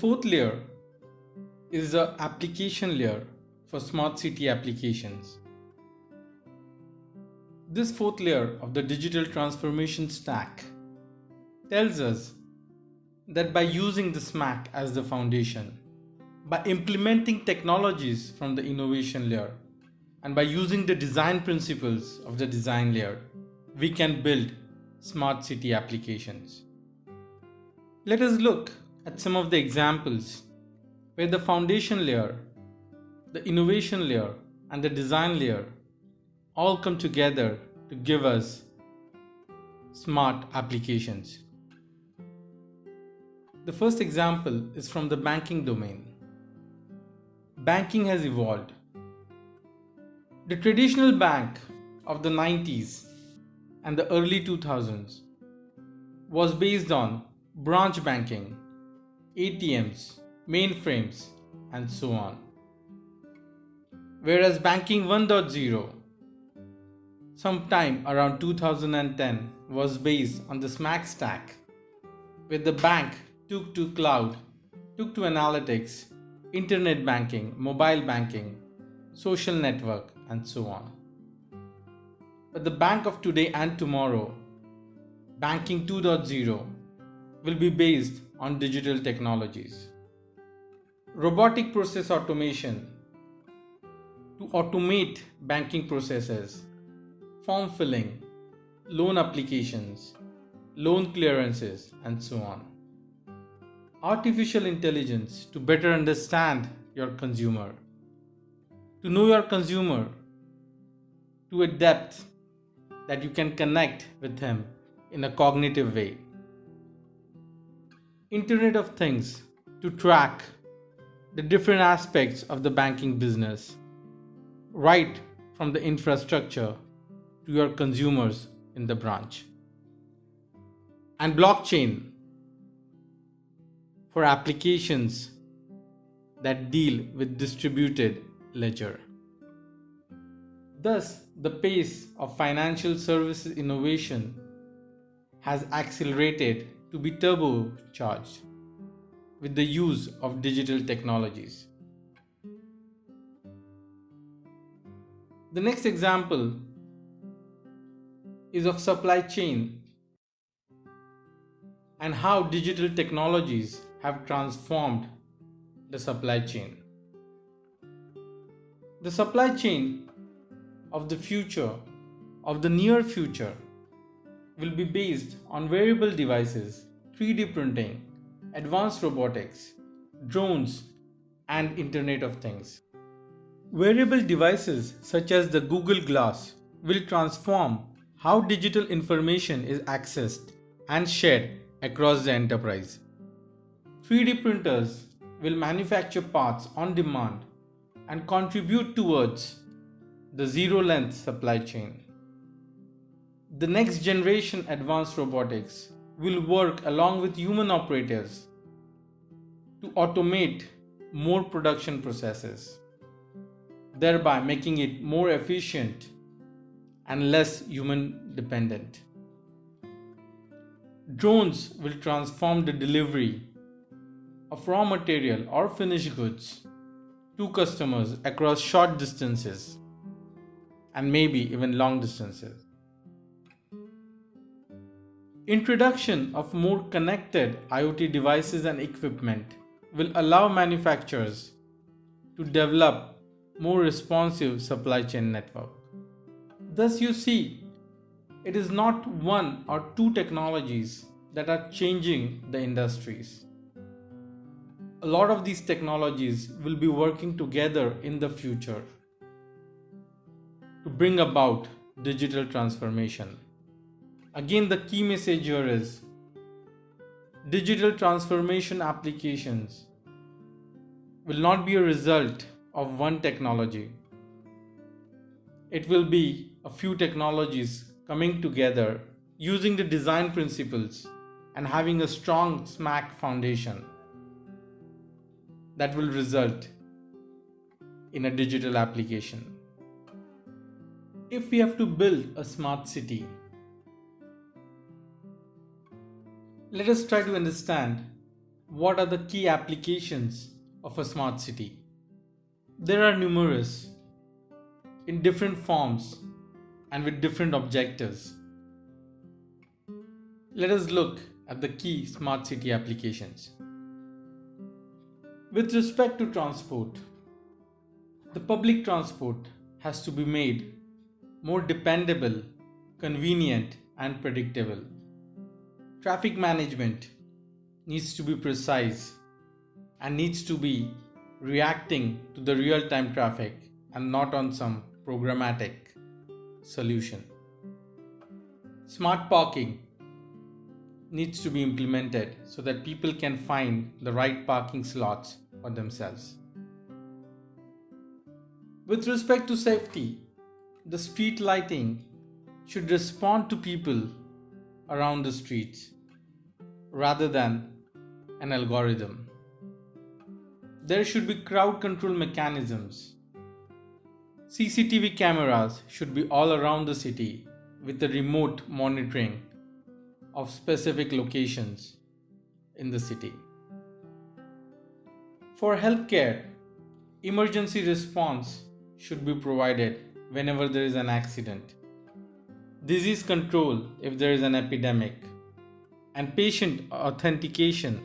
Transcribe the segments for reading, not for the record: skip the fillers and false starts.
fourth layer is the application layer for smart city applications. This fourth layer of the digital transformation stack tells us that by using the SMAC as the foundation, by implementing technologies from the innovation layer, and by using the design principles of the design layer, we can build smart city applications. Let us look at some of the examples where the foundation layer, the innovation layer, and the design layer all come together to give us smart applications. The first example is from the banking domain. Banking has evolved. The traditional bank of the 90s and the early 2000s was based on branch banking, ATMs, mainframes, and so on. Whereas banking 1.0, sometime around 2010, was based on the SMAC stack, where the bank took to cloud, took to analytics, internet banking, mobile banking, social network, and so on. But the bank of today and tomorrow, banking 2.0, will be based on digital technologies. Robotic process automation to automate banking processes, form filling, loan applications, loan clearances, and so on. Artificial intelligence to better understand your consumer, to know your consumer to a depth that you can connect with him in a cognitive way. Internet of Things to track the different aspects of the banking business, right from the infrastructure to your consumers in the branch. And blockchain for applications that deal with distributed ledger. Thus, the pace of financial services innovation has accelerated to be turbocharged with the use of digital technologies. The next example is of supply chain and how digital technologies have transformed the supply chain. The supply chain of the future, of the near future, will be based on wearable devices, 3D printing, advanced robotics, drones, and Internet of Things. Wearable devices such as the Google Glass will transform how digital information is accessed and shared across the enterprise. 3D printers will manufacture parts on demand and contribute towards the zero-length supply chain. The next generation advanced robotics will work along with human operators to automate more production processes, thereby making it more efficient and less human dependent. Drones will transform the delivery of raw material or finished goods to customers across short distances and maybe even long distances. Introduction of more connected IoT devices and equipment will allow manufacturers to develop more responsive supply chain network. Thus you see, it is not one or two technologies that are changing the industries. A lot of these technologies will be working together in the future to bring about digital transformation. Again, the key message here is digital transformation applications will not be a result of one technology. It will be a few technologies coming together using the design principles and having a strong SMAC foundation that will result in a digital application. If we have to build a smart city, let us try to understand What are the key applications of a smart city? There are numerous, in different forms and with different objectives. Let us look at the key smart city applications. With respect to transport, the public transport has to be made more dependable, convenient, and predictable. Traffic management needs to be precise and needs to be reacting to the real-time traffic and not on some programmatic solution. Smart parking needs to be implemented so that people can find the right parking slots for themselves. With respect to safety, the street lighting should respond to people around the streets rather than an algorithm. There should be crowd control mechanisms. CCTV cameras should be all around the city with the remote monitoring of specific locations in the city. For healthcare, emergency response should be provided whenever there is an accident, disease control if there is an epidemic, and patient authentication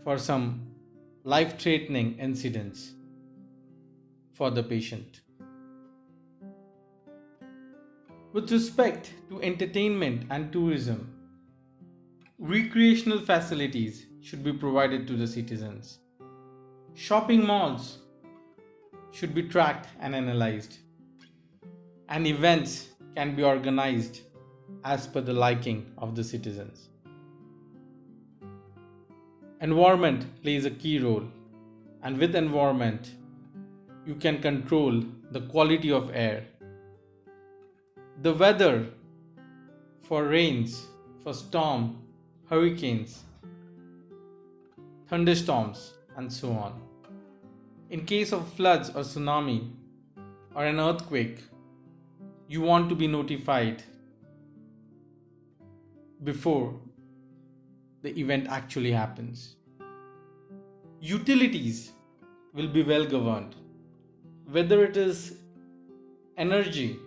for some life-threatening incidents for the patient. With respect to entertainment and tourism, recreational facilities should be provided to the citizens. Shopping malls should be tracked and analyzed, and events can be organized as per the liking of the citizens. Environment plays a key role, and with environment, you can control the quality of air. The weather for rains, for storm, hurricanes, thunderstorms, and so on. In case of floods or tsunami or an earthquake, you want to be notified before the event actually happens. Utilities will be well governed, whether it is energy,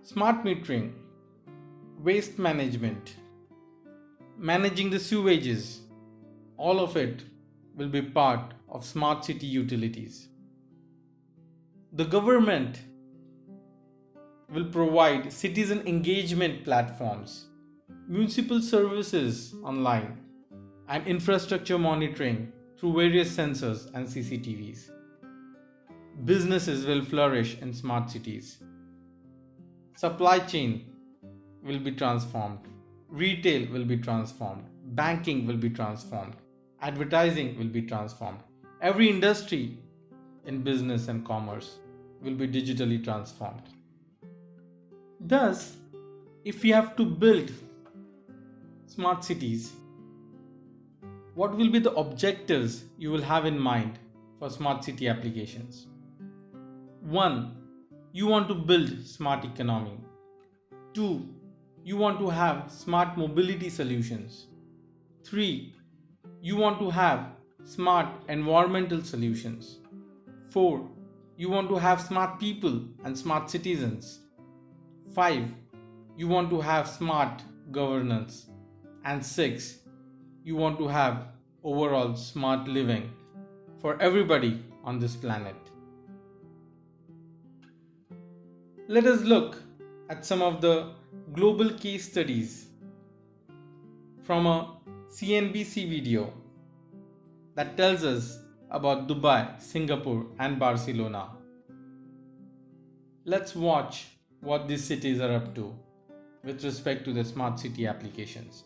smart metering, waste management, managing the sewages, all of it will be part of smart city utilities. The government will provide citizen engagement platforms, municipal services online, and infrastructure monitoring through various sensors and CCTVs. Businesses will flourish in smart cities. Supply chain will be transformed. Retail will be transformed. Banking will be transformed. Advertising will be transformed. Every industry in business and commerce will be digitally transformed. Thus, if we have to build smart cities, what will be the objectives you will have in mind for smart city applications? 1. You want to build smart economy. 2. You want to have smart mobility solutions. 3. You want to have smart environmental solutions. 4. You want to have smart people and smart citizens. 5. You want to have smart governance. And 6. You want to have overall smart living for everybody on this planet. Let us look at some of the global case studies from a CNBC video that tells us about Dubai, Singapore, and Barcelona. Let's watch what these cities are up to with respect to the smart city applications.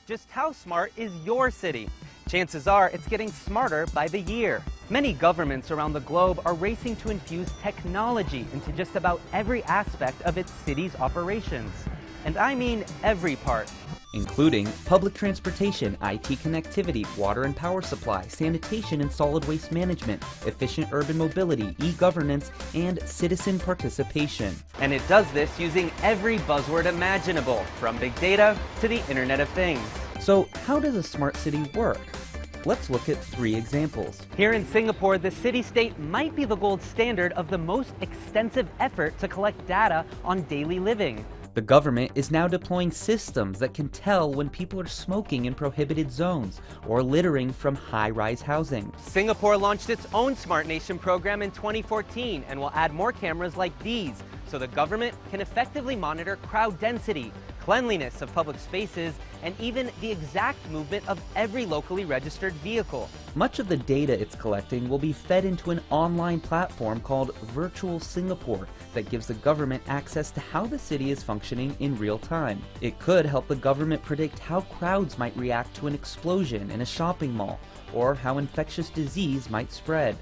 Just how smart is your city? Chances are it's getting smarter by the year. Many governments around the globe are racing to infuse technology into just about every aspect of its city's operations. And I mean every part. Including public transportation, IT connectivity, water and power supply, sanitation and solid waste management, efficient urban mobility, e-governance, and citizen participation. And it does this using every buzzword imaginable, from big data to the Internet of Things. So how does a smart city work? Let's look at 3 examples. Here in Singapore, the city-state might be the gold standard of the most extensive effort to collect data on daily living. The government is now deploying systems that can tell when people are smoking in prohibited zones or littering from high-rise housing. Singapore launched its own Smart Nation program in 2014 and will add more cameras like these so the government can effectively monitor crowd density, cleanliness of public spaces, and even the exact movement of every locally registered vehicle. Much of the data it's collecting will be fed into an online platform called Virtual Singapore that gives the government access to how the city is functioning in real time. It could help the government predict how crowds might react to an explosion in a shopping mall, or how infectious disease might spread.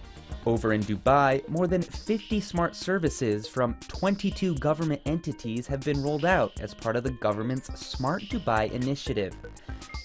Over in Dubai, more than 50 smart services from 22 government entities have been rolled out as part of the government's Smart Dubai initiative.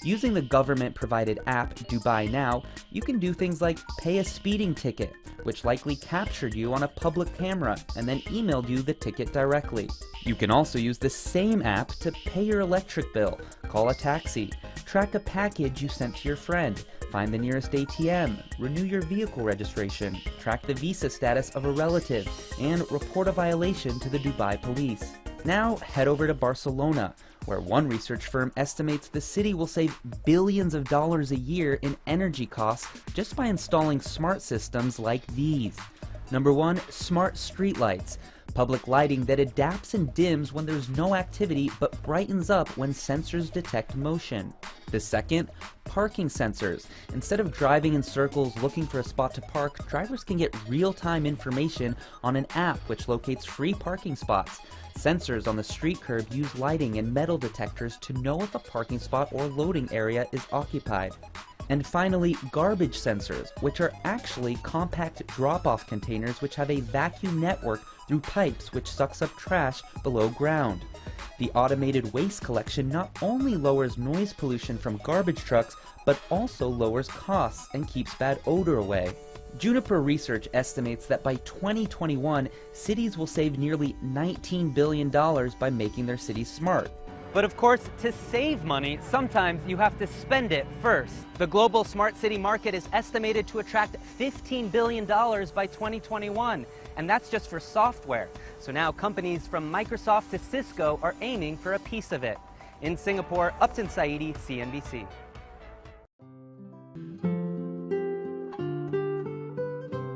Using the government-provided app Dubai Now, you can do things like pay a speeding ticket, which likely captured you on a public camera and then emailed you the ticket directly. You can also use the same app to pay your electric bill, call a taxi, track a package you sent to your friend, find the nearest ATM, renew your vehicle registration, track the visa status of a relative, and report a violation to the Dubai police. Now head over to Barcelona, where one research firm estimates the city will save billions of dollars a year in energy costs just by installing smart systems like these. Number 1, smart streetlights. Public lighting that adapts and dims when there's no activity but brightens up when sensors detect motion. The second, parking sensors. Instead of driving in circles looking for a spot to park, drivers can get real-time information on an app which locates free parking spots. Sensors on the street curb use lighting and metal detectors to know if a parking spot or loading area is occupied. And finally, garbage sensors, which are actually compact drop-off containers which have a vacuum network through pipes which sucks up trash below ground. The automated waste collection not only lowers noise pollution from garbage trucks, but also lowers costs and keeps bad odor away. Juniper Research estimates that by 2021, cities will save nearly $19 billion by making their cities smart. But of course, to save money, sometimes you have to spend it first. The global smart city market is estimated to attract $15 billion by 2021, and that's just for software. So now companies from Microsoft to Cisco are aiming for a piece of it. In Singapore, Upton Saidi, CNBC.